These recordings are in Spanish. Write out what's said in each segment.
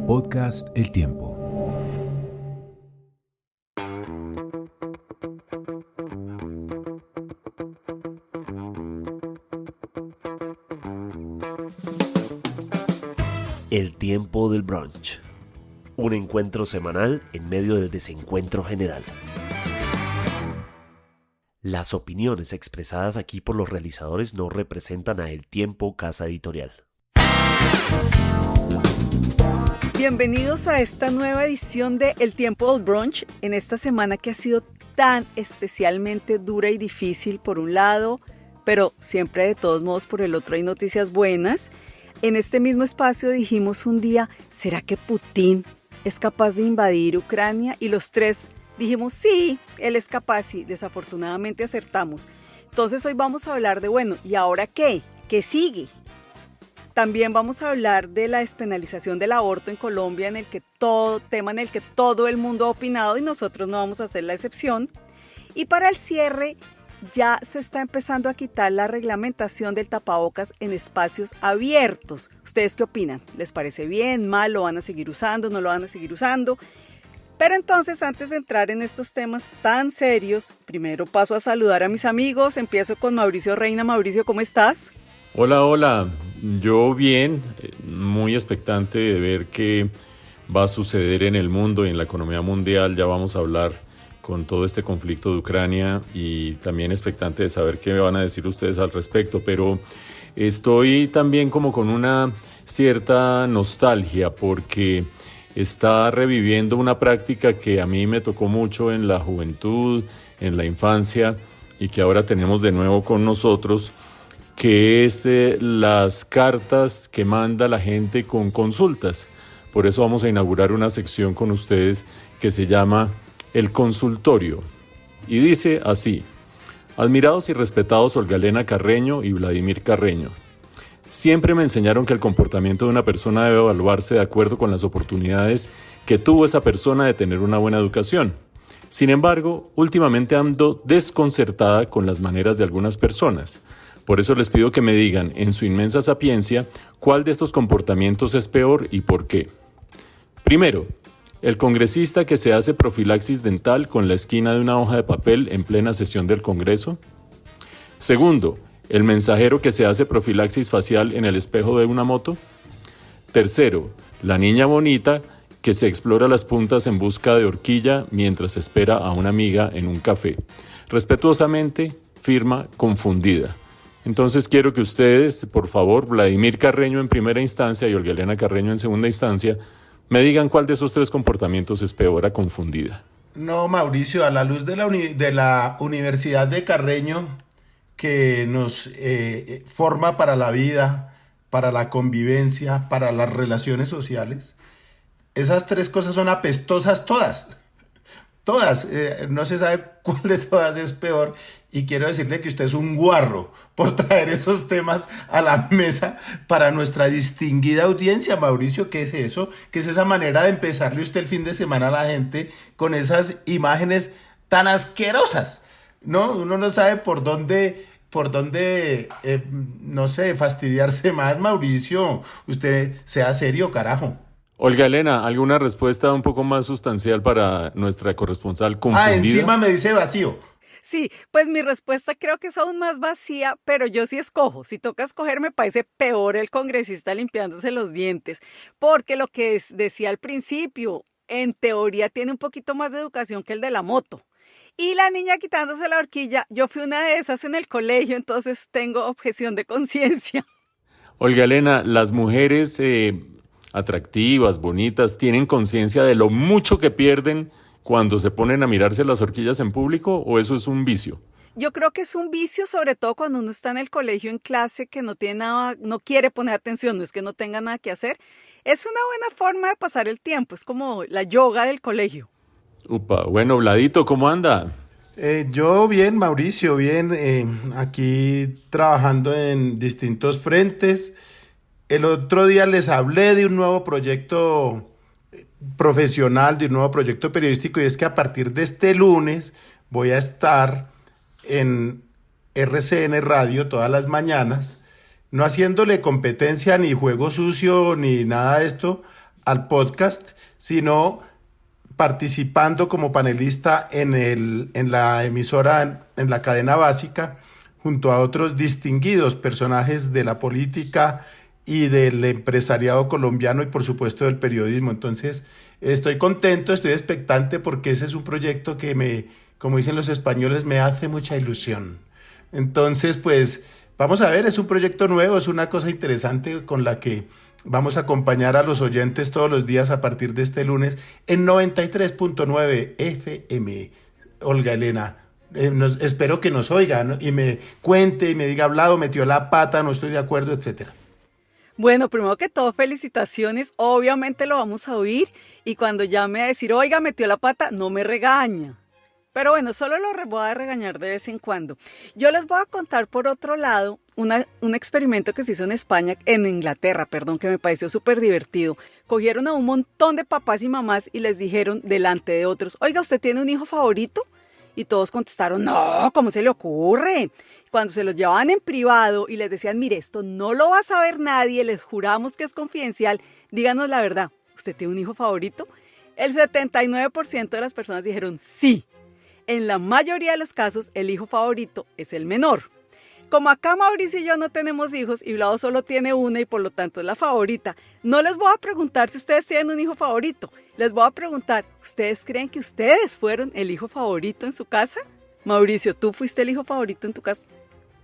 Podcast El Tiempo. El tiempo del brunch. Un encuentro semanal en medio del desencuentro general. Las opiniones expresadas aquí por los realizadores no representan a El Tiempo Casa Editorial. Bienvenidos a esta nueva edición de El Tiempo del Brunch, en esta semana que ha sido tan especialmente dura y difícil por un lado, pero siempre de todos modos por el otro hay noticias buenas. En este mismo espacio dijimos un día, ¿será que Putin es capaz de invadir Ucrania? Y los tres dijimos, sí, él es capaz, y desafortunadamente acertamos. Entonces hoy vamos a hablar de, bueno, ¿y ahora qué? ¿Qué sigue? También vamos a hablar de la despenalización del aborto en Colombia, tema en el que todo el mundo ha opinado y nosotros no vamos a hacer la excepción. Y para el cierre, ya se está empezando a quitar la reglamentación del tapabocas en espacios abiertos. ¿Ustedes qué opinan? ¿Les parece bien, mal? ¿Lo van a seguir usando? ¿No lo van a seguir usando? Pero entonces, antes de entrar en estos temas tan serios, primero paso a saludar a mis amigos. Empiezo con Mauricio Reina. Mauricio, ¿cómo estás? Hola, yo bien, muy expectante de ver qué va a suceder en el mundo y en la economía mundial. Ya vamos a hablar con todo este conflicto de Ucrania y también expectante de saber qué van a decir ustedes al respecto, pero estoy también como con una cierta nostalgia porque está reviviendo una práctica que a mí me tocó mucho en la juventud, en la infancia y que ahora tenemos de nuevo con nosotros, que es las cartas que manda la gente con consultas. Por eso vamos a inaugurar una sección con ustedes que se llama El Consultorio. Y dice así: admirados y respetados Olga Elena Carreño y Vladimir Carreño, siempre me enseñaron que el comportamiento de una persona debe evaluarse de acuerdo con las oportunidades que tuvo esa persona de tener una buena educación. Sin embargo, últimamente ando desconcertada con las maneras de algunas personas. Por eso les pido que me digan, en su inmensa sapiencia, cuál de estos comportamientos es peor y por qué. Primero, el congresista que se hace profilaxis dental con la esquina de una hoja de papel en plena sesión del Congreso. Segundo, el mensajero que se hace profilaxis facial en el espejo de una moto. Tercero, la niña bonita que se explora las puntas en busca de horquilla mientras espera a una amiga en un café. Respetuosamente, firma Confundida. Entonces quiero que ustedes, por favor, Vladimir Carreño en primera instancia y Olga Elena Carreño en segunda instancia, me digan cuál de esos tres comportamientos es peor a Confundida. No, Mauricio, a la luz de la Universidad de Carreño, que nos forma para la vida, para la convivencia, para las relaciones sociales, esas tres cosas son apestosas todas. Todas, no se sabe cuál de todas es peor, y quiero decirle que usted es un guarro por traer esos temas a la mesa para nuestra distinguida audiencia. Mauricio, ¿qué es eso? ¿Qué es esa manera de empezarle usted el fin de semana a la gente con esas imágenes tan asquerosas? ¿No? Uno no sabe por dónde, no sé, fastidiarse más, Mauricio. Usted sea serio, carajo. Olga Elena, ¿alguna respuesta un poco más sustancial para nuestra corresponsal Confundida? Encima me dice vacío. Sí, pues mi respuesta creo que es aún más vacía, pero yo sí escojo. Si toca escoger, me parece peor el congresista limpiándose los dientes, porque lo que decía al principio, en teoría tiene un poquito más de educación que el de la moto. Y la niña quitándose la horquilla, yo fui una de esas en el colegio, entonces tengo objeción de conciencia. Olga Elena, las mujeres atractivas, bonitas, ¿tienen conciencia de lo mucho que pierden cuando se ponen a mirarse las horquillas en público, o eso es un vicio? Yo creo que es un vicio, sobre todo cuando uno está en el colegio en clase, que no tiene nada, no quiere poner atención, no es que no tenga nada que hacer. Es una buena forma de pasar el tiempo, es como la yoga del colegio. Upa, bueno, Vladito, ¿cómo anda? Yo bien, Mauricio, bien, aquí trabajando en distintos frentes. El otro día les hablé de un nuevo proyecto profesional, de un nuevo proyecto periodístico, y es que a partir de este lunes voy a estar en RCN Radio todas las mañanas, no haciéndole competencia ni juego sucio ni nada de esto al podcast, sino participando como panelista en la emisora, en la cadena básica, junto a otros distinguidos personajes de la política y del empresariado colombiano y por supuesto del periodismo. Entonces, estoy contento, estoy expectante porque ese es un proyecto que como dicen los españoles, me hace mucha ilusión. Entonces, pues, vamos a ver, es un proyecto nuevo, es una cosa interesante con la que vamos a acompañar a los oyentes todos los días a partir de este lunes en 93.9 FM. Olga Elena, espero que nos oiga, ¿no? Y me cuente y me diga, hablado, metió la pata, no estoy de acuerdo, etcétera. Bueno, primero que todo, felicitaciones. Obviamente lo vamos a oír y cuando llame a decir, oiga, metió la pata, no me regaña. Pero bueno, solo voy a regañar de vez en cuando. Yo les voy a contar por otro lado un experimento que se hizo en Inglaterra, que me pareció súper divertido. Cogieron a un montón de papás y mamás y les dijeron delante de otros, oiga, ¿usted tiene un hijo favorito? Y todos contestaron, no, ¿cómo se le ocurre? Cuando se los llevaban en privado y les decían, mire, esto no lo va a saber nadie, les juramos que es confidencial, díganos la verdad, ¿usted tiene un hijo favorito? El 79% de las personas dijeron sí. En la mayoría de los casos, el hijo favorito es el menor. Como acá Mauricio y yo no tenemos hijos y Vlado solo tiene una y por lo tanto es la favorita, no les voy a preguntar si ustedes tienen un hijo favorito. Les voy a preguntar, ¿ustedes creen que ustedes fueron el hijo favorito en su casa? Mauricio, ¿tú fuiste el hijo favorito en tu casa?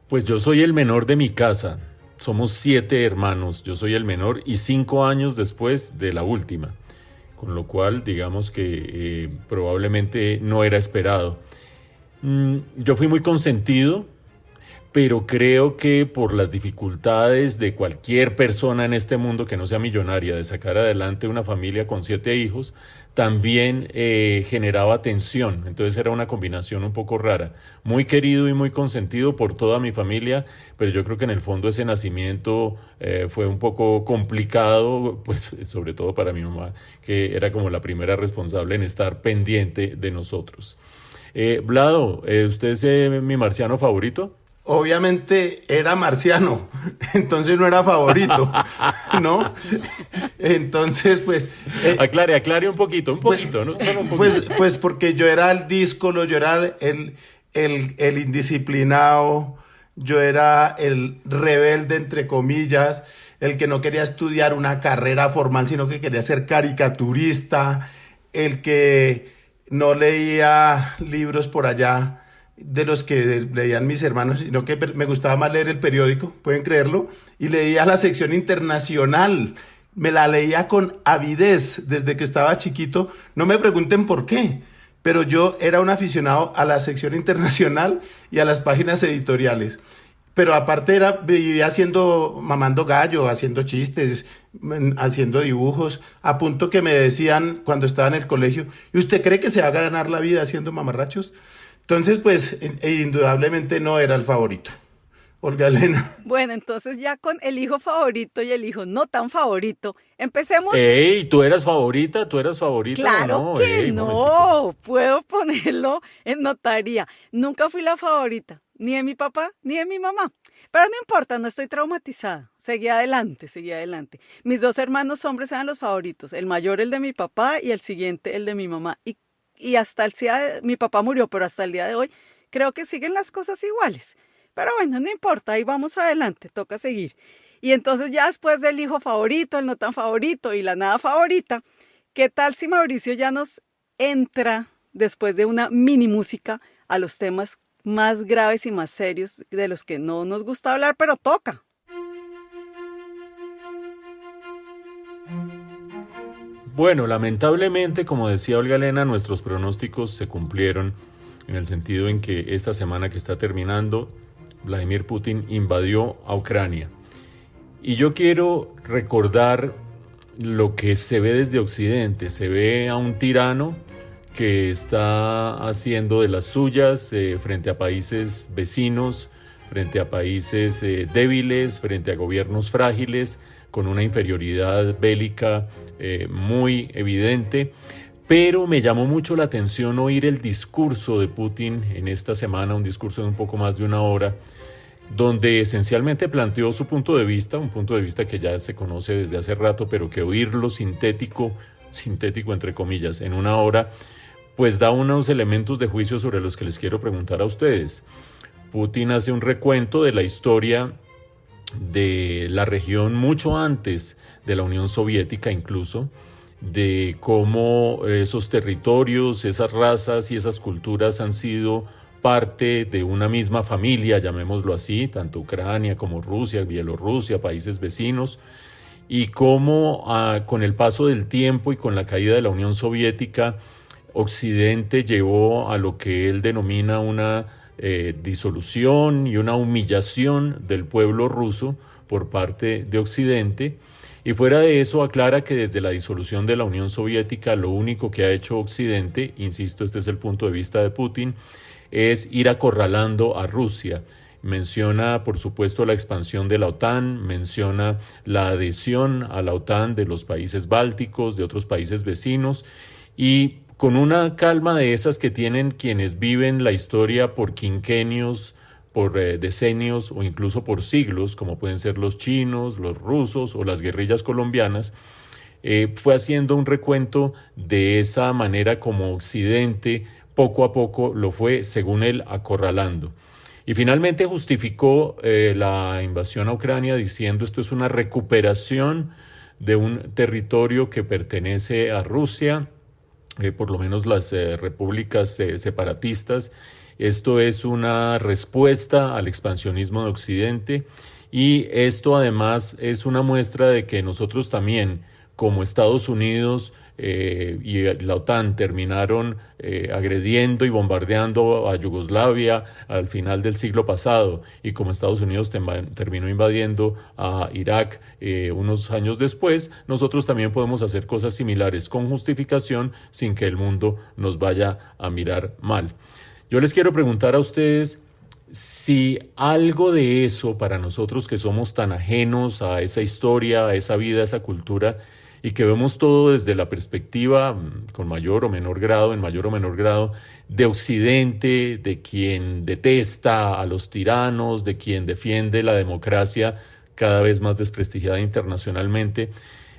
Pues yo soy el menor de mi casa. Somos 7 hermanos. Yo soy el menor y 5 años después de la última. Con lo cual, digamos que probablemente no era esperado. Yo fui muy consentido, pero creo que por las dificultades de cualquier persona en este mundo que no sea millonaria de sacar adelante una familia con 7 hijos, también generaba tensión. Entonces era una combinación un poco rara. Muy querido y muy consentido por toda mi familia, pero yo creo que en el fondo ese nacimiento fue un poco complicado, pues sobre todo para mi mamá, que era como la primera responsable en estar pendiente de nosotros. Vlado, ¿usted es mi marciano favorito? Obviamente era marciano, entonces no era favorito, ¿no? Entonces, pues... Aclare un poquito, ¿no? Solo un poquito. Pues porque yo era el díscolo, yo era el indisciplinado, yo era el rebelde, entre comillas, el que no quería estudiar una carrera formal, sino que quería ser caricaturista, el que no leía libros por allá de los que leían mis hermanos, sino que me gustaba más leer el periódico, pueden creerlo, y leía la sección internacional, me la leía con avidez desde que estaba chiquito, no me pregunten por qué, pero yo era un aficionado a la sección internacional y a las páginas editoriales, pero aparte vivía mamando gallo, haciendo chistes, haciendo dibujos, a punto que me decían cuando estaba en el colegio, ¿y usted cree que se va a ganar la vida haciendo mamarrachos? Entonces, pues, indudablemente no era el favorito. Olga Elena. Bueno, entonces ya con el hijo favorito y el hijo no tan favorito, empecemos. ¡Ey! ¿Tú eras favorita? Claro ¿O no? que no, puedo ponerlo en notaría. Nunca fui la favorita, ni de mi papá, ni de mi mamá. Pero no importa, no estoy traumatizada. Seguí adelante. Mis 2 hermanos hombres eran los favoritos. El mayor, el de mi papá, y el siguiente, el de mi mamá. Y hasta mi papá murió, pero hasta el día de hoy creo que siguen las cosas iguales. Pero bueno, no importa, ahí vamos adelante, toca seguir. Y entonces ya después del hijo favorito, el no tan favorito y la nada favorita, ¿qué tal si Mauricio ya nos entra, después de una mini música, a los temas más graves y más serios de los que no nos gusta hablar, pero toca? Bueno, lamentablemente, como decía Olga Elena, nuestros pronósticos se cumplieron en el sentido en que esta semana que está terminando, Vladimir Putin invadió a Ucrania. Y yo quiero recordar lo que se ve desde Occidente. Se ve a un tirano que está haciendo de las suyas frente a países vecinos, frente a países débiles, frente a gobiernos frágiles, con una inferioridad bélica muy evidente. Pero me llamó mucho la atención oír el discurso de Putin en esta semana, un discurso de un poco más de 1 hora, donde esencialmente planteó su punto de vista, un punto de vista que ya se conoce desde hace rato, pero que oírlo sintético entre comillas, en una hora, pues da unos elementos de juicio sobre los que les quiero preguntar a ustedes. Putin hace un recuento de la historia de la región mucho antes de la Unión Soviética incluso, de cómo esos territorios, esas razas y esas culturas han sido parte de una misma familia, llamémoslo así, tanto Ucrania como Rusia, Bielorrusia, países vecinos, y cómo con el paso del tiempo y con la caída de la Unión Soviética, Occidente llevó a lo que él denomina una disolución y una humillación del pueblo ruso por parte de Occidente. Y fuera de eso aclara que desde la disolución de la Unión Soviética lo único que ha hecho Occidente, insisto, este es el punto de vista de Putin, es ir acorralando a Rusia. Menciona, por supuesto, la expansión de la OTAN, menciona la adhesión a la OTAN de los países bálticos, de otros países vecinos, y con una calma de esas que tienen quienes viven la historia por quinquenios, por decenios o incluso por siglos, como pueden ser los chinos, los rusos o las guerrillas colombianas, fue haciendo un recuento de esa manera como Occidente poco a poco lo fue, según él, acorralando. Y finalmente justificó la invasión a Ucrania diciendo esto es una recuperación de un territorio que pertenece a Rusia, por lo menos las repúblicas separatistas. Esto es una respuesta al expansionismo de Occidente y esto además es una muestra de que nosotros también, como Estados Unidos y la OTAN, terminaron agrediendo y bombardeando a Yugoslavia al final del siglo pasado, y como Estados Unidos terminó invadiendo a Irak unos años después, nosotros también podemos hacer cosas similares con justificación sin que el mundo nos vaya a mirar mal. Yo les quiero preguntar a ustedes si algo de eso para nosotros que somos tan ajenos a esa historia, a esa vida, a esa cultura, y que vemos todo desde la perspectiva, con mayor o menor grado, en mayor o menor grado, de Occidente, de quien detesta a los tiranos, de quien defiende la democracia cada vez más desprestigiada internacionalmente,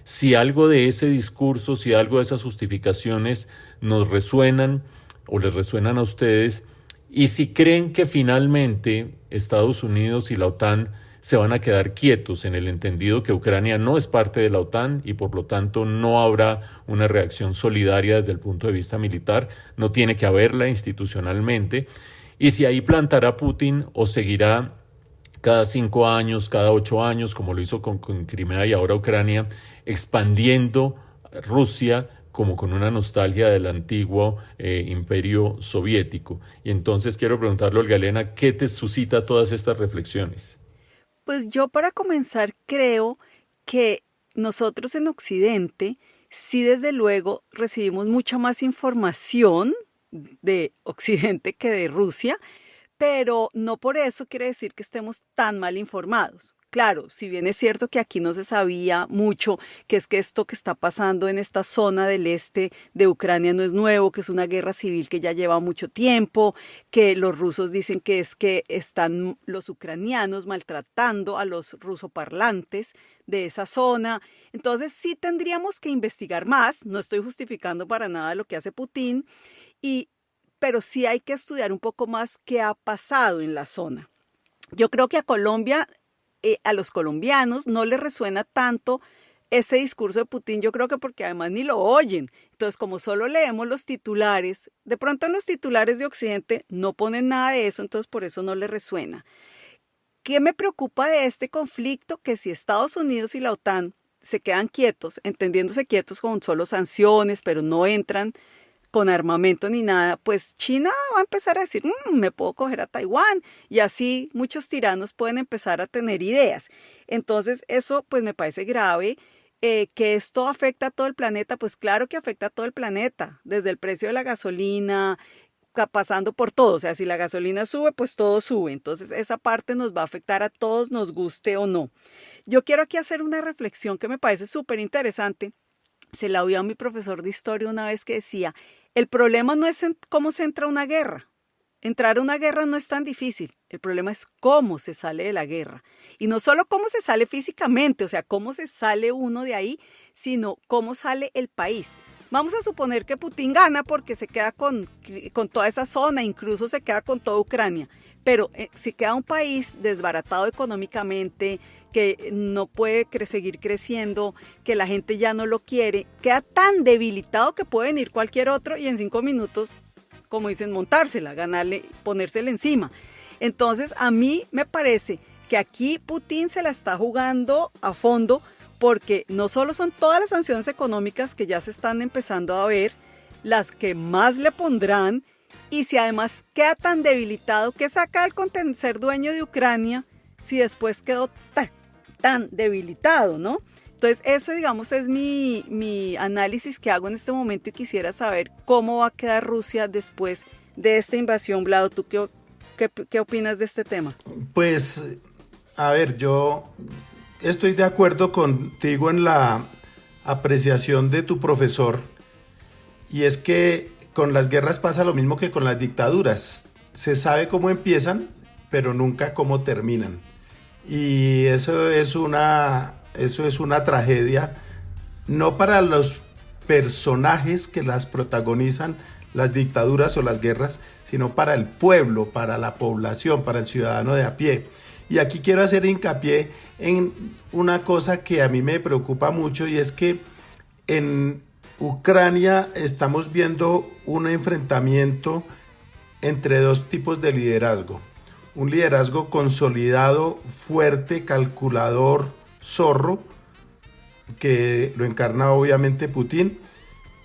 si algo de ese discurso, si algo de esas justificaciones nos resuenan o les resuenan a ustedes, y si creen que finalmente Estados Unidos y la OTAN se van a quedar quietos en el entendido que Ucrania no es parte de la OTAN y por lo tanto no habrá una reacción solidaria desde el punto de vista militar, no tiene que haberla institucionalmente, y si ahí plantará Putin o seguirá cada 5 años, cada 8 años, como lo hizo con Crimea y ahora Ucrania, expandiendo Rusia como con una nostalgia del antiguo imperio soviético. Y entonces quiero preguntarle, Olga Elena, ¿qué te suscita todas estas reflexiones? Pues yo para comenzar creo que nosotros en Occidente sí desde luego recibimos mucha más información de Occidente que de Rusia, pero no por eso quiere decir que estemos tan mal informados. Claro, si bien es cierto que aquí no se sabía mucho, que es que esto que está pasando en esta zona del este de Ucrania no es nuevo, que es una guerra civil que ya lleva mucho tiempo, que los rusos dicen que es que están los ucranianos maltratando a los rusoparlantes de esa zona. Entonces sí tendríamos que investigar más, no estoy justificando para nada lo que hace Putin, pero sí hay que estudiar un poco más qué ha pasado en la zona. Yo creo que a Colombia, a los colombianos no les resuena tanto ese discurso de Putin, yo creo que porque además ni lo oyen. Entonces, como solo leemos los titulares, de pronto en los titulares de Occidente no ponen nada de eso, entonces por eso no les resuena. ¿Qué me preocupa de este conflicto? Que si Estados Unidos y la OTAN se quedan quietos, entendiéndose quietos con solo sanciones, pero no entran con armamento ni nada, pues China va a empezar a decir, me puedo coger a Taiwán, y así muchos tiranos pueden empezar a tener ideas. Entonces eso pues me parece grave. Que esto afecta a todo el planeta, pues claro que afecta a todo el planeta, desde el precio de la gasolina, pasando por todo. O sea, si la gasolina sube, pues todo sube. Entonces esa parte nos va a afectar a todos, nos guste o no. Yo quiero aquí hacer una reflexión que me parece súper interesante. Se la oí a mi profesor de historia una vez que decía, el problema no es cómo se entra a una guerra. Entrar a una guerra no es tan difícil. el problema es cómo se sale de la guerra. Y no solo cómo se sale físicamente, o sea, cómo se sale uno de ahí, sino cómo sale el país. Vamos a suponer que Putin gana porque se queda con toda esa zona, incluso se queda con toda Ucrania. Pero si queda un país desbaratado económicamente, que no puede seguir creciendo, que la gente ya no lo quiere, queda tan debilitado que puede venir cualquier otro y en 5 minutos, como dicen, montársela, ganarle, ponérsela encima. Entonces, a mí me parece que aquí Putin se la está jugando a fondo, porque no solo son todas las sanciones económicas que ya se están empezando a ver, las que más le pondrán, y si además queda tan debilitado, ¿qué saca el ser dueño de Ucrania si después quedó tan debilitado, ¿no? Entonces ese, digamos, es mi análisis que hago en este momento y quisiera saber cómo va a quedar Rusia después de esta invasión. Vlado, ¿tú qué opinas de este tema? Pues, a ver, yo estoy de acuerdo contigo en la apreciación de tu profesor, y es que con las guerras pasa lo mismo que con las dictaduras. Se sabe cómo empiezan, pero nunca cómo terminan. Y eso es una tragedia, no para los personajes que las protagonizan, las dictaduras o las guerras, sino para el pueblo, para la población, para el ciudadano de a pie. Y aquí quiero hacer hincapié en una cosa que a mí me preocupa mucho, y es que en Ucrania estamos viendo un enfrentamiento entre dos tipos de liderazgo. Un liderazgo consolidado, fuerte, calculador, zorro, que lo encarna obviamente Putin,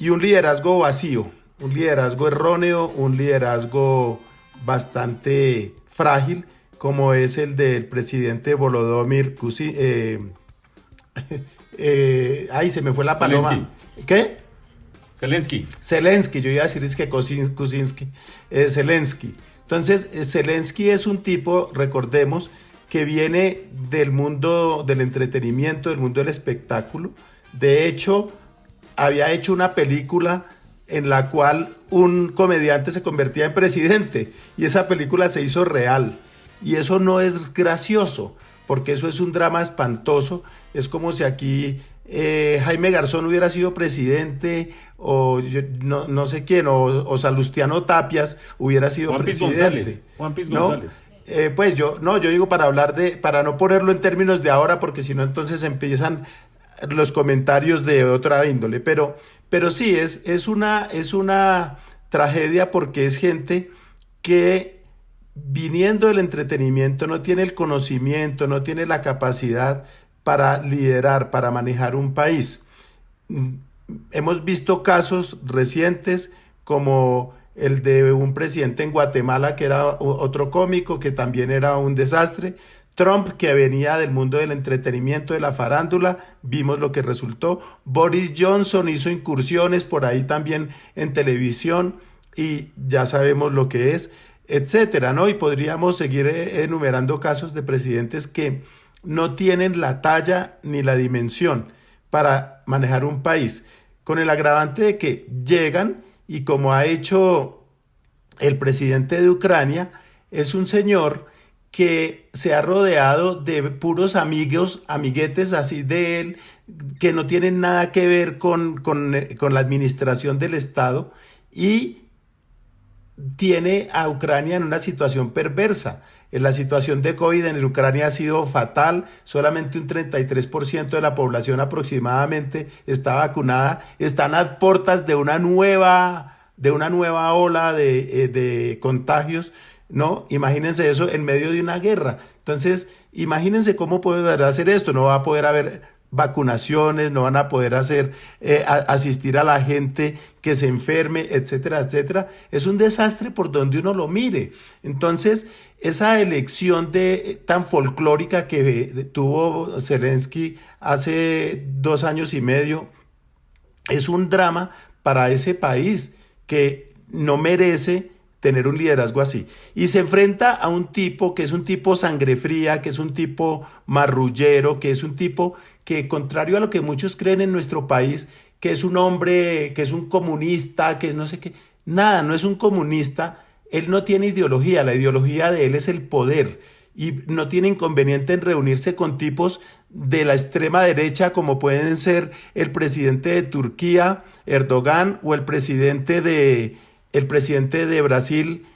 y un liderazgo vacío, un liderazgo erróneo, un liderazgo bastante frágil, como es el del presidente Volodymyr ahí se me fue la paloma. Zelensky. ¿Qué? Zelensky, yo iba a decir es que Zelensky. Entonces, Zelensky es un tipo, recordemos, que viene del mundo del entretenimiento, del mundo del espectáculo. De hecho, había hecho una película en la cual un comediante se convertía en presidente, y esa película se hizo real. Y eso no es gracioso, porque eso es un drama espantoso. Es como si aquí Jaime Garzón hubiera sido presidente, o no sé quién, o Salustiano Tapias hubiera sido presidente. Juan Piz ¿no? González. Pues yo digo para no ponerlo en términos de ahora, porque si no entonces empiezan los comentarios de otra índole. Pero sí, es una tragedia, porque es gente que, viniendo del entretenimiento, no tiene el conocimiento, no tiene la capacidad para liderar, para manejar un país. Hemos visto casos recientes como el de un presidente en Guatemala que era otro cómico, que también era un desastre. Trump, que venía del mundo del entretenimiento, de la farándula, vimos lo que resultó. Boris Johnson hizo incursiones por ahí también en televisión y ya sabemos lo que es, etcétera, ¿no? Y podríamos seguir enumerando casos de presidentes que no tienen la talla ni la dimensión para manejar un país, con el agravante de que llegan, y como ha hecho el presidente de Ucrania, es un señor que se ha rodeado de puros amigos, amiguetes así de él, que no tienen nada que ver con la administración del Estado, y tiene a Ucrania en una situación perversa. La situación de COVID en Ucrania ha sido fatal. Solamente un 33% de la población aproximadamente está vacunada. Están a puertas de una nueva ola de contagios, ¿no? Imagínense eso en medio de una guerra. Entonces, imagínense cómo poder hacer esto. No va a poder haber vacunaciones, no van a poder asistir a la gente que se enferme, etcétera, etcétera. Es un desastre por donde uno lo mire. Entonces, esa elección tan folclórica que tuvo Zelensky hace 2 años y medio es un drama para ese país, que no merece tener un liderazgo así. Y se enfrenta a un tipo que es un tipo sangre fría, que es un tipo marrullero, que es un tipo que, contrario a lo que muchos creen en nuestro país, que es un hombre, que es un comunista, que es no sé qué, nada, no es un comunista. él no tiene ideología, la ideología de él es el poder y no tiene inconveniente en reunirse con tipos de la extrema derecha como pueden ser el presidente de Turquía, Erdogan, o el presidente de Brasil,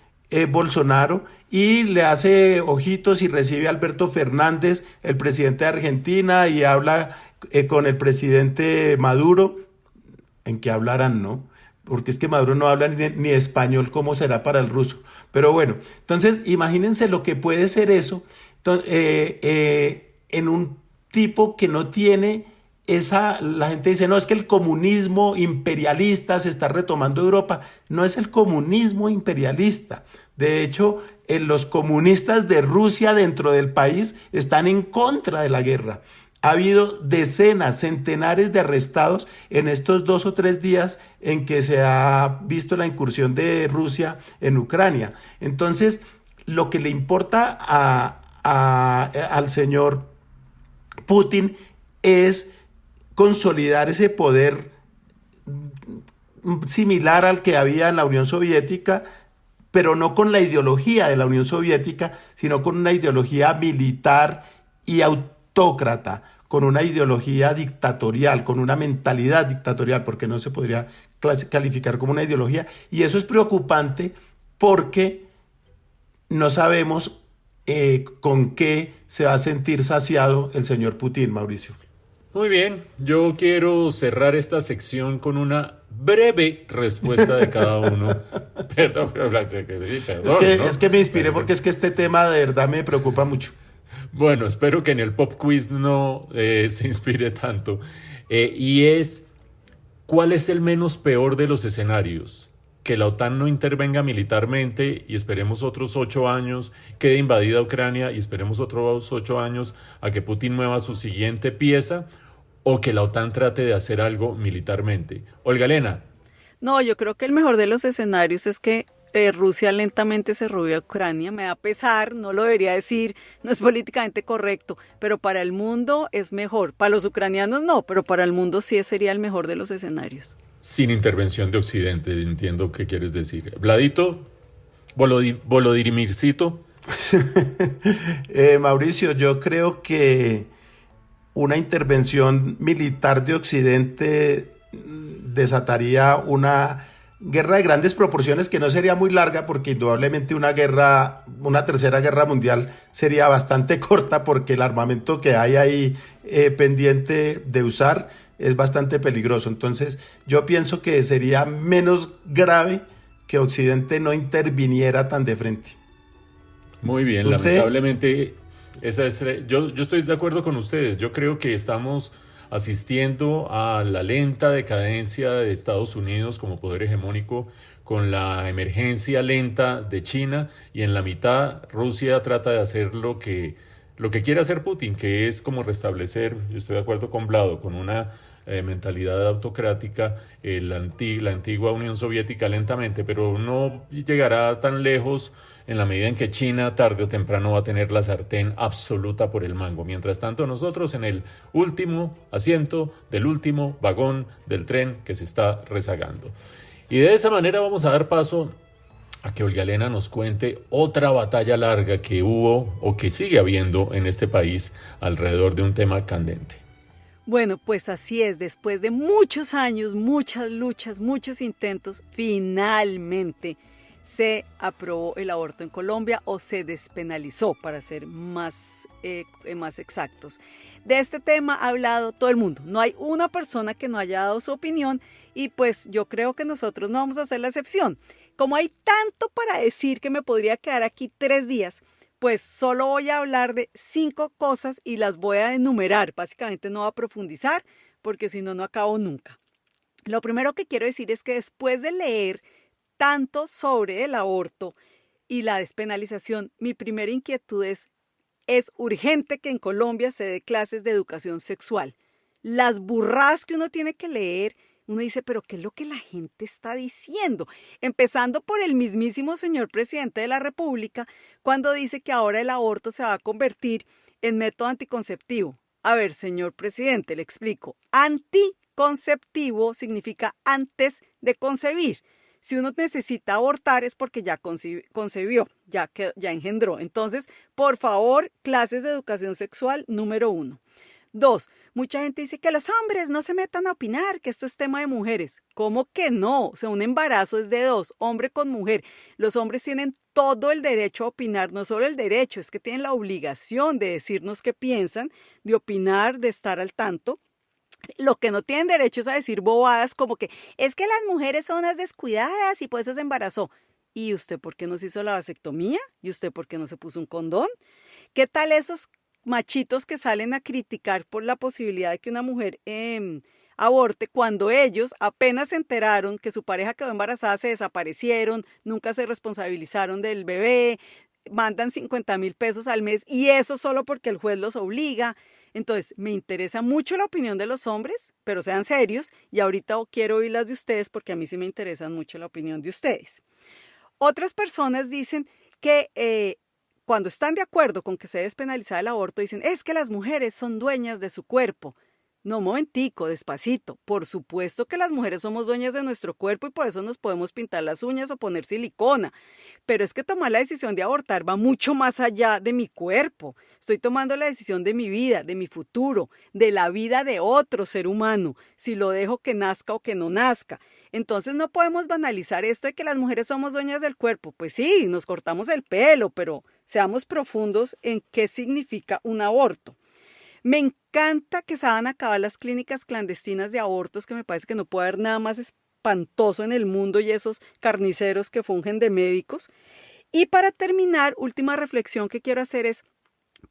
Bolsonaro, y le hace ojitos y recibe a Alberto Fernández, el presidente de Argentina, y habla con el presidente Maduro, en que hablarán, ¿no? Porque es que Maduro no habla ni español, ¿cómo será para el ruso? Pero bueno, entonces imagínense lo que puede ser eso en un tipo que no tiene la gente dice, no, es que el comunismo imperialista se está retomando Europa. No es el comunismo imperialista. De hecho, los comunistas de Rusia dentro del país están en contra de la guerra. Ha habido decenas, centenares de arrestados en estos 2 o 3 días en que se ha visto la incursión de Rusia en Ucrania. Entonces, lo que le importa al señor Putin es consolidar ese poder similar al que había en la Unión Soviética, pero no con la ideología de la Unión Soviética, sino con una ideología militar y autócrata, con una ideología dictatorial, con una mentalidad dictatorial, porque no se podría calificar como una ideología. Y eso es preocupante porque no sabemos con qué se va a sentir saciado el señor Putin, Mauricio. Muy bien, yo quiero cerrar esta sección con una breve respuesta de cada uno. Perdón, es que me inspiré porque es que este tema de verdad me preocupa mucho. Bueno, espero que en el pop quiz no se inspire tanto. Y es, ¿cuál es el menos peor de los escenarios? Que la OTAN no intervenga militarmente y esperemos otros 8 años, quede invadida Ucrania y esperemos otros 8 años a que Putin mueva su siguiente pieza, o que la OTAN trate de hacer algo militarmente. Olga Elena. No, yo creo que el mejor de los escenarios es que Rusia lentamente se robe a Ucrania. Me da pesar, no lo debería decir, no es políticamente correcto, pero para el mundo es mejor. Para los ucranianos no, pero para el mundo sí sería el mejor de los escenarios. Sin intervención de Occidente, entiendo qué quieres decir. Vladito, Volodimircito. Mauricio, yo creo que una intervención militar de Occidente desataría una guerra de grandes proporciones que no sería muy larga porque indudablemente una tercera guerra mundial sería bastante corta porque el armamento que hay ahí pendiente de usar es bastante peligroso. Entonces yo pienso que sería menos grave que Occidente no interviniera tan de frente. Muy bien, ¿Usted? lamentablemente yo estoy de acuerdo con ustedes. Yo creo que estamos asistiendo a la lenta decadencia de Estados Unidos como poder hegemónico, con la emergencia lenta de China, y en la mitad Rusia trata de hacer lo que quiere hacer Putin, que es como restablecer, yo estoy de acuerdo con Vlado, con una mentalidad autocrática, la antigua Unión Soviética lentamente, pero no llegará tan lejos en la medida en que China tarde o temprano va a tener la sartén absoluta por el mango. Mientras tanto, nosotros en el último asiento del último vagón del tren que se está rezagando. Y de esa manera vamos a dar paso a que Olga Elena nos cuente otra batalla larga que hubo o que sigue habiendo en este país alrededor de un tema candente. Bueno, pues así es, después de muchos años, muchas luchas, muchos intentos, finalmente se aprobó el aborto en Colombia, o se despenalizó, para ser más exactos. De este tema ha hablado todo el mundo, no hay una persona que no haya dado su opinión, y pues yo creo que nosotros no vamos a hacer la excepción. Como hay tanto para decir que me podría quedar aquí 3 días, pues solo voy a hablar de 5 cosas y las voy a enumerar. Básicamente no voy a profundizar porque si no, no acabo nunca. Lo primero que quiero decir es que después de leer tanto sobre el aborto y la despenalización, mi primera inquietud es urgente que en Colombia se dé clases de educación sexual. Las burradas que uno tiene que leer, uno dice, pero ¿qué es lo que la gente está diciendo? Empezando por el mismísimo señor presidente de la República, cuando dice que ahora el aborto se va a convertir en método anticonceptivo. A ver, señor presidente, le explico. Anticonceptivo significa antes de concebir. Si uno necesita abortar es porque ya concebió, ya engendró. Entonces, por favor, clases de educación sexual número 1. 2, mucha gente dice que los hombres no se metan a opinar, que esto es tema de mujeres. ¿Cómo que no? O sea, un embarazo es de 2, hombre con mujer. Los hombres tienen todo el derecho a opinar, no solo el derecho, es que tienen la obligación de decirnos qué piensan, de opinar, de estar al tanto. Lo que no tienen derecho es a decir bobadas como que es que las mujeres son unas descuidadas y por eso se embarazó. ¿Y usted por qué no se hizo la vasectomía? ¿Y usted por qué no se puso un condón? ¿Qué tal esos machitos que salen a criticar por la posibilidad de que una mujer aborte cuando ellos apenas se enteraron que su pareja quedó embarazada, se desaparecieron, nunca se responsabilizaron del bebé, mandan 50,000 pesos al mes y eso solo porque el juez los obliga? Entonces, me interesa mucho la opinión de los hombres, pero sean serios y ahorita quiero oír las de ustedes porque a mí sí me interesan mucho la opinión de ustedes. Otras personas dicen que cuando están de acuerdo con que se debe despenalizar el aborto, dicen, es que las mujeres son dueñas de su cuerpo. No, momentico, despacito. Por supuesto que las mujeres somos dueñas de nuestro cuerpo y por eso nos podemos pintar las uñas o poner silicona. Pero es que tomar la decisión de abortar va mucho más allá de mi cuerpo. Estoy tomando la decisión de mi vida, de mi futuro, de la vida de otro ser humano, si lo dejo que nazca o que no nazca. Entonces no podemos banalizar esto de que las mujeres somos dueñas del cuerpo. Pues sí, nos cortamos el pelo, pero seamos profundos en qué significa un aborto. Me encanta que se van a acabar las clínicas clandestinas de abortos, que me parece que no puede haber nada más espantoso en el mundo y esos carniceros que fungen de médicos. Y para terminar, última reflexión que quiero hacer es,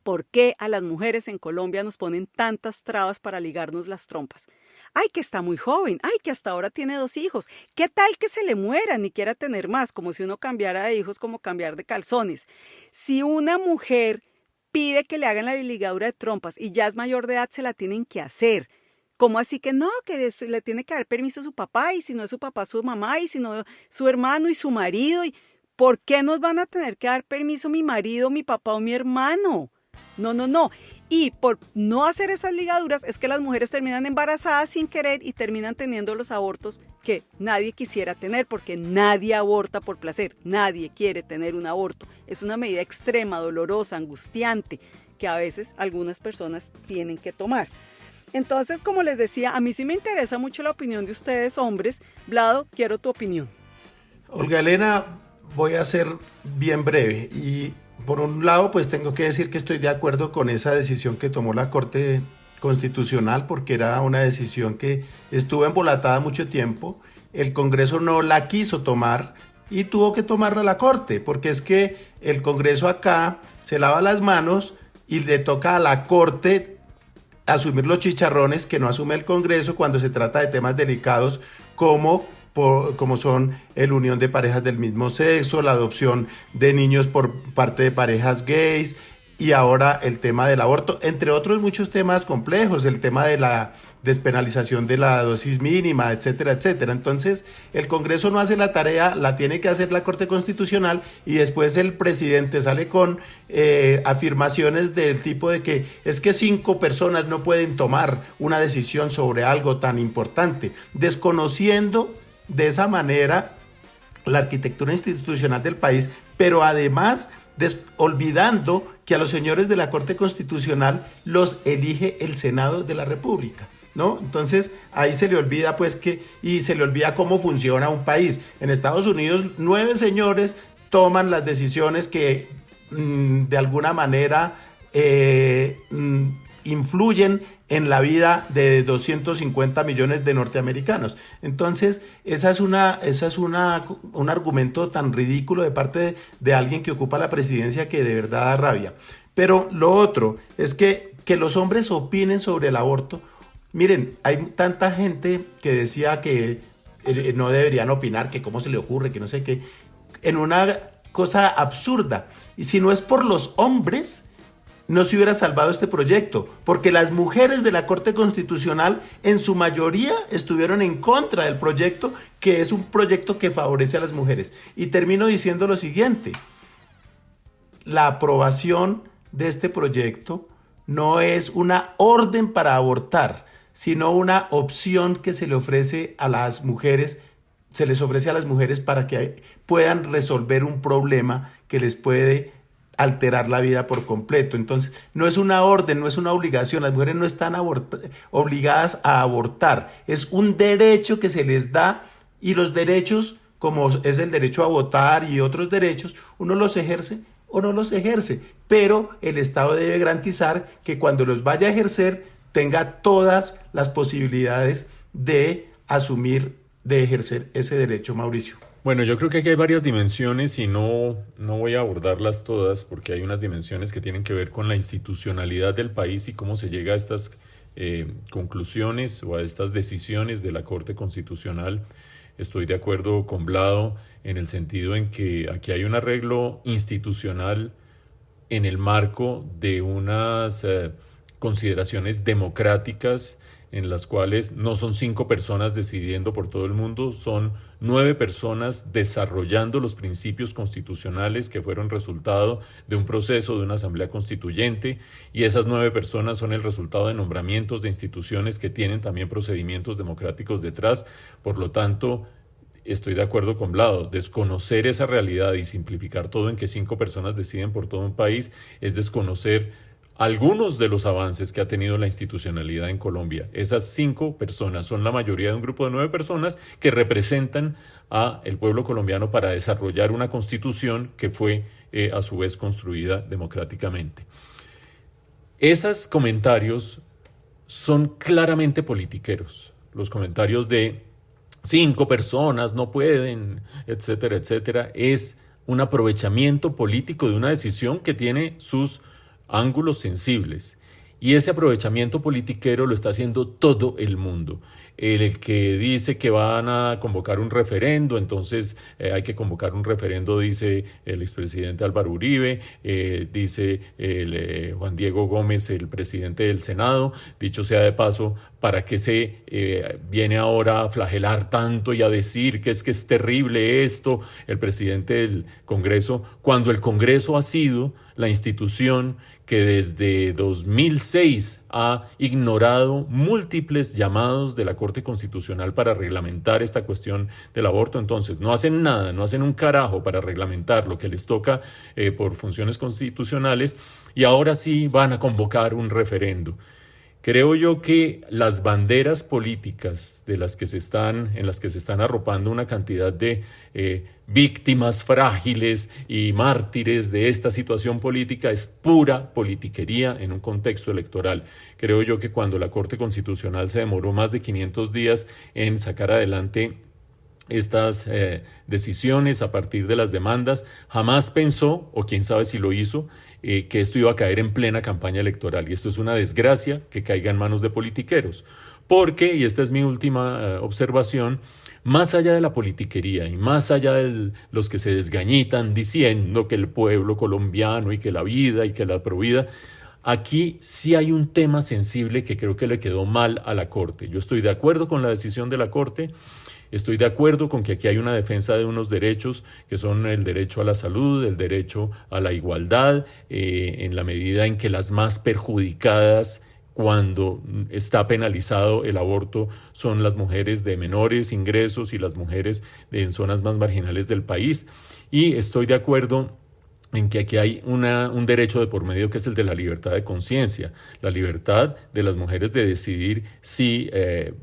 ¿por qué a las mujeres en Colombia nos ponen tantas trabas para ligarnos las trompas? Ay, que está muy joven, ay, que hasta ahora tiene 2 hijos. ¿Qué tal que se le mueran y quiera tener más? Como si uno cambiara de hijos como cambiar de calzones. Si una mujer pide que le hagan la ligadura de trompas y ya es mayor de edad, se la tienen que hacer. ¿Cómo así que no? Que le tiene que dar permiso a su papá y si no es su papá, su mamá y si no su hermano y su marido. ¿Por qué nos van a tener que dar permiso mi marido, mi papá o mi hermano? No. Y por no hacer esas ligaduras es que las mujeres terminan embarazadas sin querer y terminan teniendo los abortos que nadie quisiera tener porque nadie aborta por placer, nadie quiere tener un aborto. Es una medida extrema, dolorosa, angustiante que a veces algunas personas tienen que tomar. Entonces, como les decía, a mí sí me interesa mucho la opinión de ustedes, hombres. Vlado, quiero tu opinión. Olga Elena, voy a ser bien breve y por un lado pues tengo que decir que estoy de acuerdo con esa decisión que tomó la Corte Constitucional porque era una decisión que estuvo embolatada mucho tiempo, el Congreso no la quiso tomar y tuvo que tomarla la Corte porque es que el Congreso acá se lava las manos y le toca a la Corte asumir los chicharrones que no asume el Congreso cuando se trata de temas delicados como son la unión de parejas del mismo sexo, la adopción de niños por parte de parejas gays y ahora el tema del aborto, entre otros muchos temas complejos, el tema de la despenalización de la dosis mínima, etcétera, etcétera. Entonces, el Congreso no hace la tarea, la tiene que hacer la Corte Constitucional y después el presidente sale con afirmaciones del tipo de que es que 5 personas no pueden tomar una decisión sobre algo tan importante, desconociendo de esa manera la arquitectura institucional del país, pero además olvidando que a los señores de la Corte Constitucional los elige el Senado de la República, ¿no? Entonces ahí se le olvida y se le olvida cómo funciona un país. En Estados Unidos 9 señores toman las decisiones que de alguna manera influyen en la vida de 250 millones de norteamericanos. Entonces, esa es un argumento tan ridículo de parte de alguien que ocupa la presidencia que de verdad da rabia. Pero lo otro es que los hombres opinen sobre el aborto. Miren, hay tanta gente que decía que no deberían opinar, que cómo se le ocurre, que no sé qué, en una cosa absurda. Y si no es por los hombres, no se hubiera salvado este proyecto, porque las mujeres de la Corte Constitucional en su mayoría estuvieron en contra del proyecto, que es un proyecto que favorece a las mujeres. Y termino diciendo lo siguiente: la aprobación de este proyecto no es una orden para abortar, sino una opción que se le ofrece a las mujeres se les ofrece a las mujeres para que puedan resolver un problema que les puede alterar la vida por completo. Entonces, no es una orden, no es una obligación, las mujeres no están obligadas a abortar, es un derecho que se les da, y los derechos, como es el derecho a votar y otros derechos, uno los ejerce o no los ejerce, pero el Estado debe garantizar que cuando los vaya a ejercer tenga todas las posibilidades de asumir, de ejercer ese derecho, Mauricio. Bueno, yo creo que aquí hay varias dimensiones y no voy a abordarlas todas porque hay unas dimensiones que tienen que ver con la institucionalidad del país y cómo se llega a estas conclusiones o a estas decisiones de la Corte Constitucional. Estoy de acuerdo con Vlado en el sentido en que aquí hay un arreglo institucional en el marco de unas consideraciones democráticas en las cuales no son 5 personas decidiendo por todo el mundo, son 9 personas desarrollando los principios constitucionales que fueron resultado de un proceso de una asamblea constituyente, y esas 9 personas son el resultado de nombramientos de instituciones que tienen también procedimientos democráticos detrás. Por lo tanto, estoy de acuerdo con Vlado, desconocer esa realidad y simplificar todo en que 5 personas deciden por todo un país es desconocer algunos de los avances que ha tenido la institucionalidad en Colombia. Esas 5 personas son la mayoría de un grupo de 9 personas que representan a el pueblo colombiano para desarrollar una constitución que fue a su vez construida democráticamente. Esos comentarios son claramente politiqueros. Los comentarios de 5 personas no pueden, etcétera, etcétera, es un aprovechamiento político de una decisión que tiene sus ángulos sensibles, y ese aprovechamiento politiquero lo está haciendo todo el mundo. El que dice que van a convocar un referendo, entonces hay que convocar un referendo, dice el expresidente Álvaro Uribe, dice Juan Diego Gómez, el presidente del Senado. Dicho sea de paso, ¿para qué se viene ahora a flagelar tanto y a decir que es terrible esto el presidente del Congreso, cuando el Congreso ha sido la institución que desde 2006 ha ignorado múltiples llamados de la Corte Constitucional para reglamentar esta cuestión del aborto? Entonces no hacen nada, no hacen un carajo para reglamentar lo que les toca por funciones constitucionales, y ahora sí van a convocar un referendo. Creo yo que las banderas políticas en las que se están arropando una cantidad de víctimas frágiles y mártires de esta situación política es pura politiquería en un contexto electoral. Creo yo que cuando la Corte Constitucional se demoró más de 500 días en sacar adelante estas decisiones a partir de las demandas, jamás pensó, o quién sabe si lo hizo, que esto iba a caer en plena campaña electoral, y esto es una desgracia que caiga en manos de politiqueros, porque, y esta es mi última observación, más allá de la politiquería y más allá de los que se desgañitan diciendo que el pueblo colombiano y que la vida y que la provida, aquí sí hay un tema sensible que creo que le quedó mal a la Corte. Yo estoy de acuerdo con la decisión de la Corte. Estoy de acuerdo con que aquí hay una defensa de unos derechos que son el derecho a la salud, el derecho a la igualdad, en la medida en que las más perjudicadas cuando está penalizado el aborto son las mujeres de menores ingresos y las mujeres en zonas más marginales del país. Y estoy de acuerdo en que aquí hay un derecho de por medio que es el de la libertad de conciencia, la libertad de las mujeres de decidir si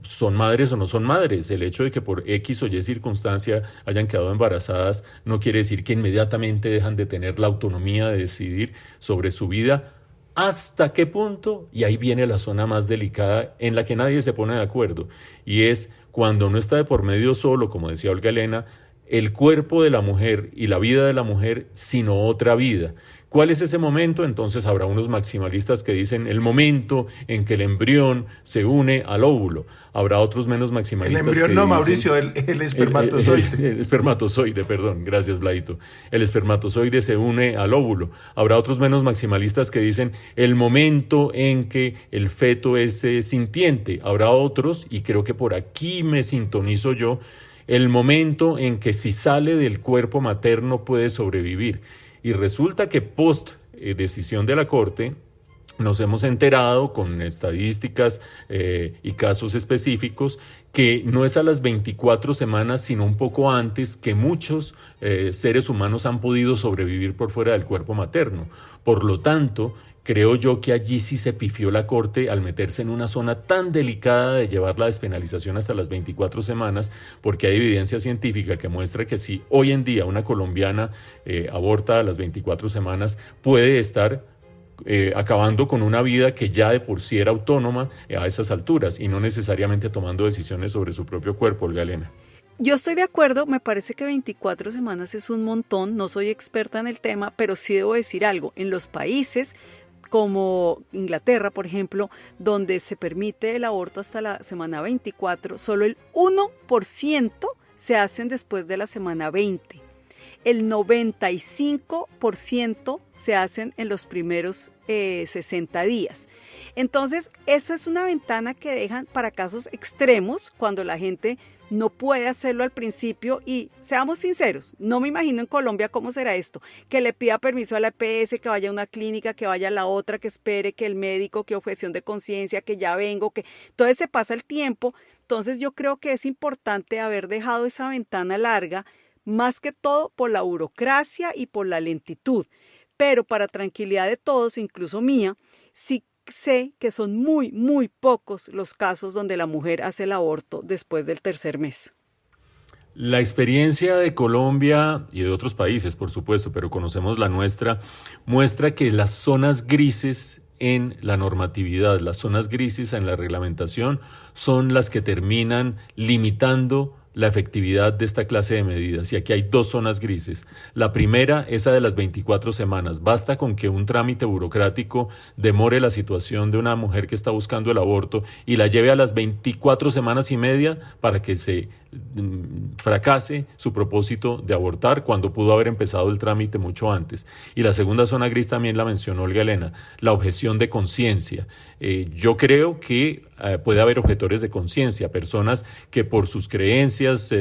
son madres o no son madres. El hecho de que por X o Y circunstancia hayan quedado embarazadas no quiere decir que inmediatamente dejan de tener la autonomía de decidir sobre su vida. ¿Hasta qué punto? Y ahí viene la zona más delicada en la que nadie se pone de acuerdo, y es cuando no está de por medio solo, como decía Olga Elena, el cuerpo de la mujer y la vida de la mujer, sino otra vida. ¿Cuál es ese momento? Entonces habrá unos maximalistas que dicen el momento en que el embrión se une al óvulo. Habrá otros menos maximalistas que dicen... El embrión no, Mauricio, el espermatozoide. El espermatozoide, perdón, gracias Vladito. El espermatozoide se une al óvulo. Habrá otros menos maximalistas que dicen el momento en que el feto es sintiente. Habrá otros, y creo que por aquí me sintonizo yo, el momento en que si sale del cuerpo materno puede sobrevivir. Y resulta que post decisión de la Corte, nos hemos enterado con estadísticas y casos específicos que no es a las 24 semanas, sino un poco antes, que muchos seres humanos han podido sobrevivir por fuera del cuerpo materno. Por lo tanto, creo yo que allí sí se pifió la Corte al meterse en una zona tan delicada de llevar la despenalización hasta las 24 semanas, porque hay evidencia científica que muestra que si hoy en día una colombiana aborta a las 24 semanas, puede estar acabando con una vida que ya de por sí era autónoma a esas alturas y no necesariamente tomando decisiones sobre su propio cuerpo, Olga Elena. Yo estoy de acuerdo, me parece que 24 semanas es un montón, no soy experta en el tema, pero sí debo decir algo. En los países como Inglaterra, por ejemplo, donde se permite el aborto hasta la semana 24, solo el 1% se hacen después de la semana 20. El 95% se hacen en los primeros 60 días. Entonces, esa es una ventana que dejan para casos extremos, cuando la gente no puede hacerlo al principio. Y seamos sinceros, no me imagino en Colombia cómo será esto, que le pida permiso a la EPS, que vaya a una clínica, que vaya a la otra, que espere, que el médico, que objeción de conciencia, que ya vengo, que entonces se pasa el tiempo. Entonces yo creo que es importante haber dejado esa ventana larga, más que todo por la burocracia y por la lentitud. Pero para tranquilidad de todos, incluso mía, sí sé que son muy, muy pocos los casos donde la mujer hace el aborto después del tercer mes. La experiencia de Colombia y de otros países, por supuesto, pero conocemos la nuestra, muestra que las zonas grises en la normatividad, las zonas grises en la reglamentación, son las que terminan limitando la efectividad de esta clase de medidas. Y aquí hay dos zonas grises. La primera, esa de las 24 semanas. Basta con que un trámite burocrático demore la situación de una mujer que está buscando el aborto y la lleve a las 24 semanas y media para que se fracase su propósito de abortar, cuando pudo haber empezado el trámite mucho antes. Y la segunda zona gris también la mencionó Olga Elena, la objeción de conciencia. Yo creo que puede haber objetores de conciencia, personas que por sus creencias,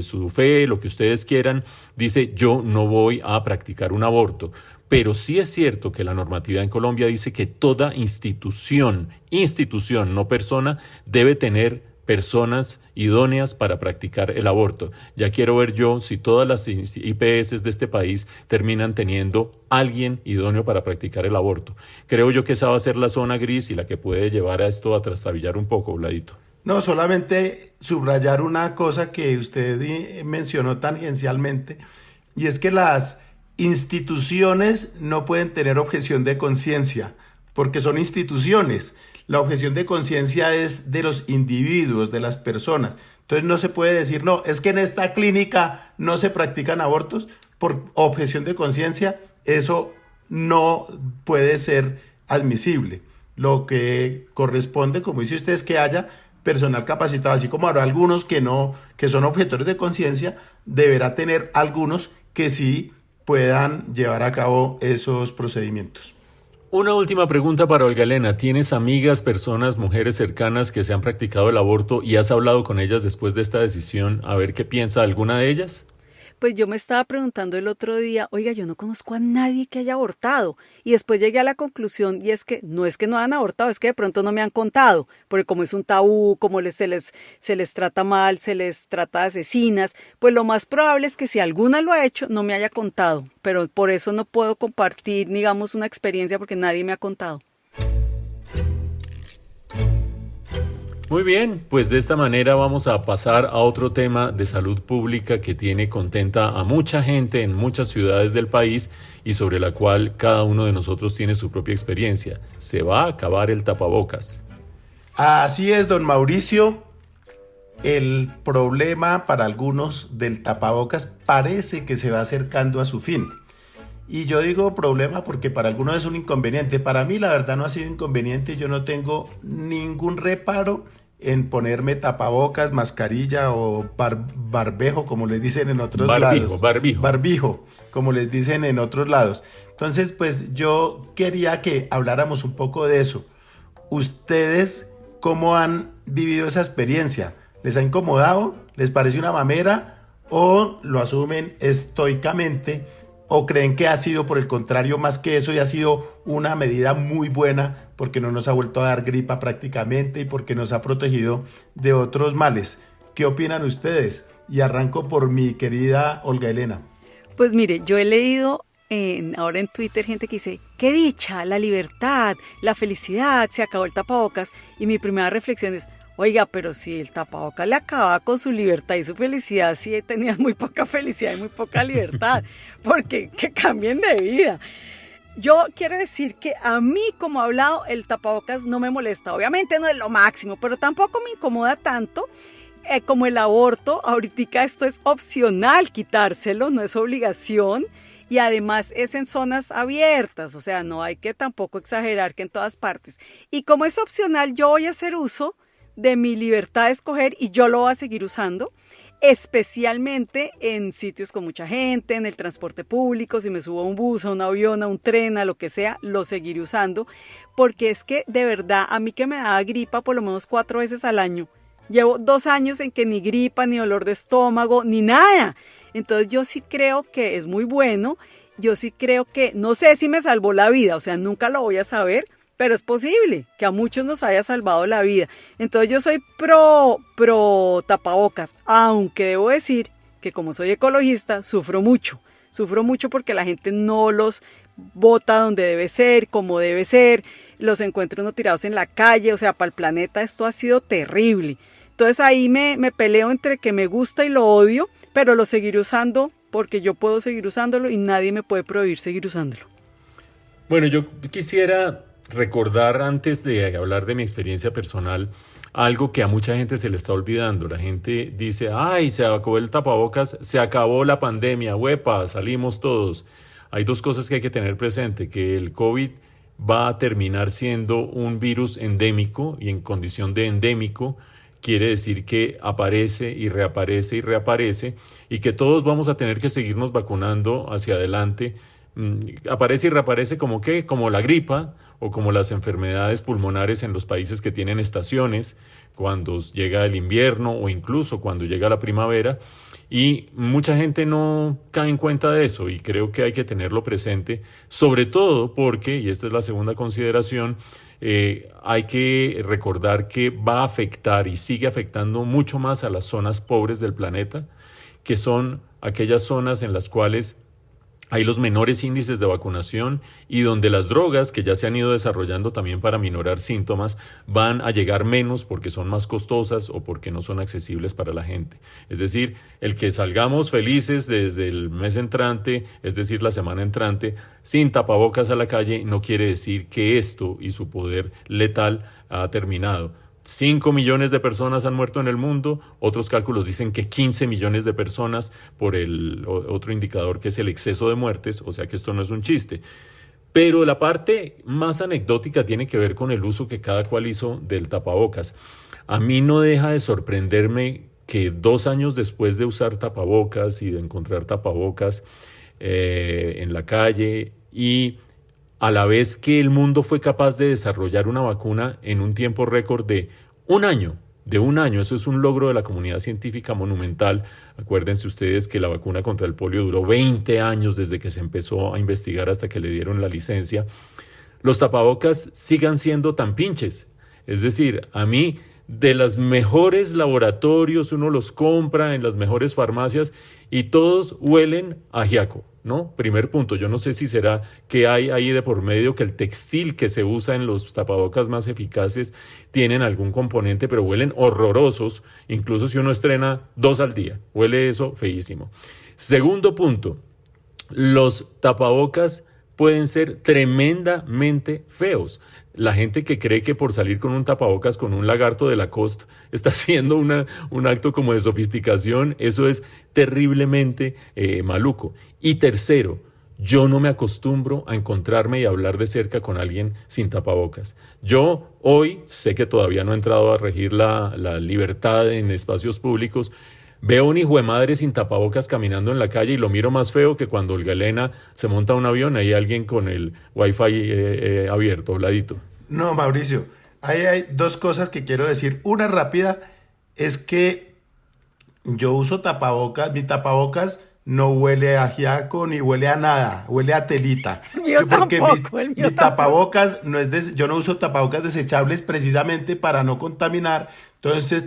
su fe, lo que ustedes quieran, dice: yo no voy a practicar un aborto. Pero sí es cierto que la normatividad en Colombia dice que toda institución, no persona, debe tener personas idóneas para practicar el aborto. Ya quiero ver yo si todas las IPS de este país terminan teniendo alguien idóneo para practicar el aborto. Creo yo que esa va a ser la zona gris y la que puede llevar a esto a trastabillar un poco, Vladito. No, solamente subrayar una cosa que usted mencionó tangencialmente, y es que las instituciones no pueden tener objeción de conciencia, porque son instituciones. La objeción de conciencia es de los individuos, de las personas. Entonces no se puede decir: no, es que en esta clínica no se practican abortos por objeción de conciencia. Eso no puede ser admisible. Lo que corresponde, como dice usted, es que haya personal capacitado, así como habrá algunos que no, que son objetores de conciencia, deberá tener algunos que sí puedan llevar a cabo esos procedimientos. Una última pregunta para Olga Elena. ¿Tienes amigas, personas, mujeres cercanas que se han practicado el aborto y has hablado con ellas después de esta decisión a ver qué piensa alguna de ellas? Pues yo me estaba preguntando el otro día, oiga, yo no conozco a nadie que haya abortado. Y después llegué a la conclusión, y es que no han abortado, es que de pronto no me han contado, porque como es un tabú, como se les trata mal, se les trata de asesinas, pues lo más probable es que si alguna lo ha hecho, no me haya contado. Pero por eso no puedo compartir, digamos, una experiencia, porque nadie me ha contado. Muy bien, pues de esta manera vamos a pasar a otro tema de salud pública que tiene contenta a mucha gente en muchas ciudades del país y sobre la cual cada uno de nosotros tiene su propia experiencia. Se va a acabar el tapabocas. Así es, don Mauricio. El problema para algunos del tapabocas parece que se va acercando a su fin. Y yo digo problema porque para algunos es un inconveniente. Para mí, la verdad, no ha sido inconveniente. Yo no tengo ningún reparo en ponerme tapabocas, mascarilla o barbejo, como les dicen en otros lados. Barbijo, como les dicen en otros lados. Entonces, pues yo quería que habláramos un poco de eso. ¿Ustedes cómo han vivido esa experiencia? ¿Les ha incomodado? ¿Les parece una mamera? ¿O lo asumen estoicamente ¿O creen que ha sido por el contrario más que eso y ha sido una medida muy buena porque no nos ha vuelto a dar gripa prácticamente y porque nos ha protegido de otros males? ¿Qué opinan ustedes? Y arranco por mi querida Olga Elena. Pues mire, yo he leído ahora en Twitter gente que dice, qué dicha, la libertad, la felicidad, se acabó el tapabocas. Y mi primera reflexión es, oiga, pero si el tapabocas le acababa con su libertad y su felicidad, sí tenían muy poca felicidad y muy poca libertad, porque que cambien de vida. Yo quiero decir que a mí, como hablado, el tapabocas no me molesta. Obviamente no es lo máximo, pero tampoco me incomoda tanto como el aborto. Ahorita esto es opcional quitárselo, no es obligación. Y además es en zonas abiertas, o sea, no hay que tampoco exagerar que en todas partes. Y como es opcional, yo voy a hacer uso de mi libertad de escoger y yo lo voy a seguir usando, especialmente en sitios con mucha gente, en el transporte público, si me subo a un bus, a un avión, a un tren, a lo que sea, lo seguiré usando, porque es que de verdad a mí que me daba gripa por lo menos 4 veces al año, llevo 2 años en que ni gripa, ni dolor de estómago, ni nada. Entonces yo sí creo que es muy bueno, yo sí creo que, no sé si me salvó la vida, o sea, nunca lo voy a saber, pero es posible que a muchos nos haya salvado la vida. Entonces yo soy pro tapabocas, aunque debo decir que como soy ecologista, sufro mucho porque la gente no los bota donde debe ser, como debe ser, los encuentro uno tirados en la calle, o sea, para el planeta esto ha sido terrible. Entonces ahí me peleo entre que me gusta y lo odio, pero lo seguiré usando porque yo puedo seguir usándolo y nadie me puede prohibir seguir usándolo. Bueno, yo quisiera recordar antes de hablar de mi experiencia personal algo que a mucha gente se le está olvidando. La gente dice, ay, se acabó el tapabocas, se acabó la pandemia, huepa, salimos todos. Hay 2 cosas que hay que tener presente, que el COVID va a terminar siendo un virus endémico y en condición de endémico quiere decir que aparece y reaparece y que todos vamos a tener que seguirnos vacunando hacia adelante. Aparece y reaparece como que, como la gripa o como las enfermedades pulmonares en los países que tienen estaciones, cuando llega el invierno o incluso cuando llega la primavera, y mucha gente no cae en cuenta de eso y creo que hay que tenerlo presente, sobre todo porque, y esta es la segunda consideración, hay que recordar que va a afectar y sigue afectando mucho más a las zonas pobres del planeta, que son aquellas zonas en las cuales hay los menores índices de vacunación y donde las drogas que ya se han ido desarrollando también para minorar síntomas van a llegar menos porque son más costosas o porque no son accesibles para la gente. Es decir, el que salgamos felices desde el mes entrante, es decir, la semana entrante, sin tapabocas a la calle, no quiere decir que esto y su poder letal ha terminado. 5 millones de personas han muerto en el mundo, otros cálculos dicen que 15 millones de personas por el otro indicador que es el exceso de muertes, o sea que esto no es un chiste. Pero la parte más anecdótica tiene que ver con el uso que cada cual hizo del tapabocas. A mí no deja de sorprenderme que 2 años después de usar tapabocas y de encontrar tapabocas en la calle y a la vez que el mundo fue capaz de desarrollar una vacuna en un tiempo récord de un año, eso es un logro de la comunidad científica monumental. Acuérdense ustedes que la vacuna contra el polio duró 20 años desde que se empezó a investigar hasta que le dieron la licencia. Los tapabocas sigan siendo tan pinches, es decir, a mí de los mejores laboratorios uno los compra en las mejores farmacias y todos huelen a ajiaco, ¿no? Primer punto, yo no sé si será que hay ahí de por medio que el textil que se usa en los tapabocas más eficaces tienen algún componente, pero huelen horrorosos, incluso si uno estrena 2 al día, huele eso feísimo. Segundo punto, los tapabocas pueden ser tremendamente feos. La gente que cree que por salir con un tapabocas con un lagarto de Lacoste está haciendo un acto como de sofisticación, eso es terriblemente maluco. Y tercero, yo no me acostumbro a encontrarme y hablar de cerca con alguien sin tapabocas. Yo hoy sé que todavía no he entrado a regir la libertad en espacios públicos. Veo un hijo de madre sin tapabocas caminando en la calle y lo miro más feo que cuando Olga Elena se monta a un avión y hay alguien con el wifi abierto, habladito. No, Mauricio, ahí hay 2 cosas que quiero decir. Una rápida es que yo uso tapabocas, mi tapabocas no huele a ajiaco ni huele a nada, huele a telita. El mío Porque tampoco, el mío mi tapabocas no es yo no uso tapabocas desechables precisamente para no contaminar. Entonces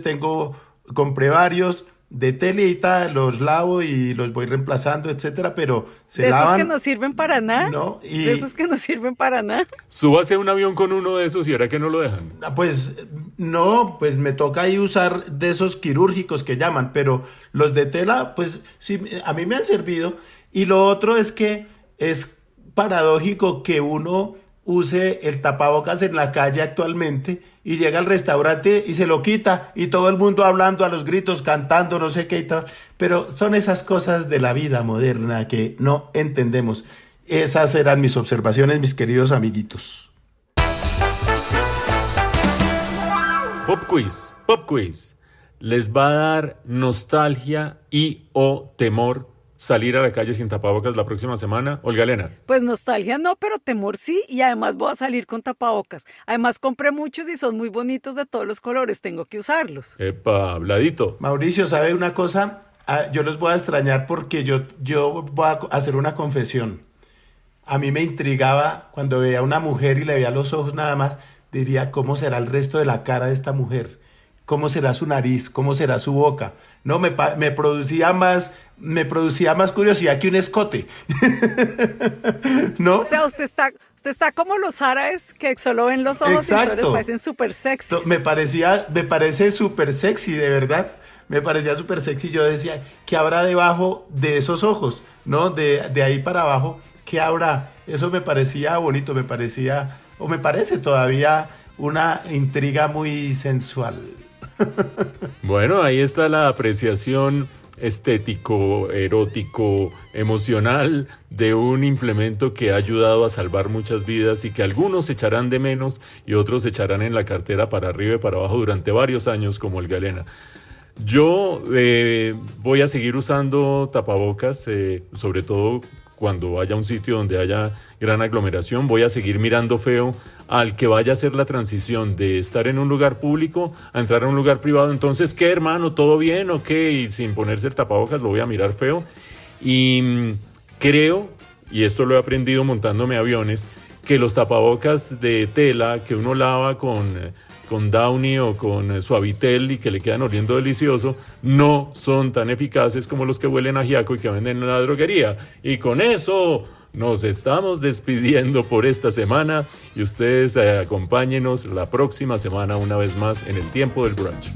compré varios de telita, los lavo y los voy reemplazando, etcétera, pero se De esos lavan. que no sirven para nada. ¿No? De esos que no sirven para nada. Súbase a un avión con uno de esos y era que no lo dejan. Pues no, pues me toca ahí usar de esos quirúrgicos que llaman, pero los de tela, pues sí, a mí me han servido. Y lo otro es que es paradójico que uno use el tapabocas en la calle actualmente y llega al restaurante y se lo quita y todo el mundo hablando a los gritos, cantando, no sé qué y tal. Pero son esas cosas de la vida moderna que no entendemos. Esas eran mis observaciones, mis queridos amiguitos. Pop quiz, pop quiz. ¿Les va a dar nostalgia y o temor salir a la calle sin tapabocas la próxima semana? Olga Elena. Pues nostalgia no, pero temor sí, y además voy a salir con tapabocas. Además compré muchos y son muy bonitos de todos los colores, tengo que usarlos. Epa, Bladito. Mauricio, ¿sabe una cosa? Yo los voy a extrañar porque yo voy a hacer una confesión. A mí me intrigaba cuando veía a una mujer y le veía los ojos nada más, diría, ¿cómo será el resto de la cara de esta mujer? ¿Cómo será su nariz? ¿Cómo será su boca? No, me producía más curiosidad que un escote. ¿No? O sea, usted está como los árabes que solo ven los ojos y entonces les Exacto. parecen súper sexy. Me parece súper sexy, de verdad. Me parecía súper sexy. Yo decía, ¿qué habrá debajo de esos ojos? ¿No? De ahí para abajo, ¿qué habrá? Eso me parecía bonito, me parece todavía una intriga muy sensual. Bueno, ahí está la apreciación estético, erótico, emocional de un implemento que ha ayudado a salvar muchas vidas y que algunos echarán de menos y otros echarán en la cartera para arriba y para abajo durante varios años como el Galena. Yo voy a seguir usando tapabocas, sobre todo cuando vaya a un sitio donde haya gran aglomeración. Voy a seguir mirando feo al que vaya a hacer la transición de estar en un lugar público a entrar a un lugar privado. Entonces, ¿qué, hermano? ¿Todo bien o qué? Y sin ponerse el tapabocas lo voy a mirar feo. Y creo, y esto lo he aprendido montándome aviones, que los tapabocas de tela que uno lava con Downy o con Suavitel y que le quedan oliendo delicioso, no son tan eficaces como los que huelen a ajiaco y que venden en la droguería. Y con eso nos estamos despidiendo por esta semana y ustedes acompáñenos la próxima semana una vez más en el tiempo del brunch.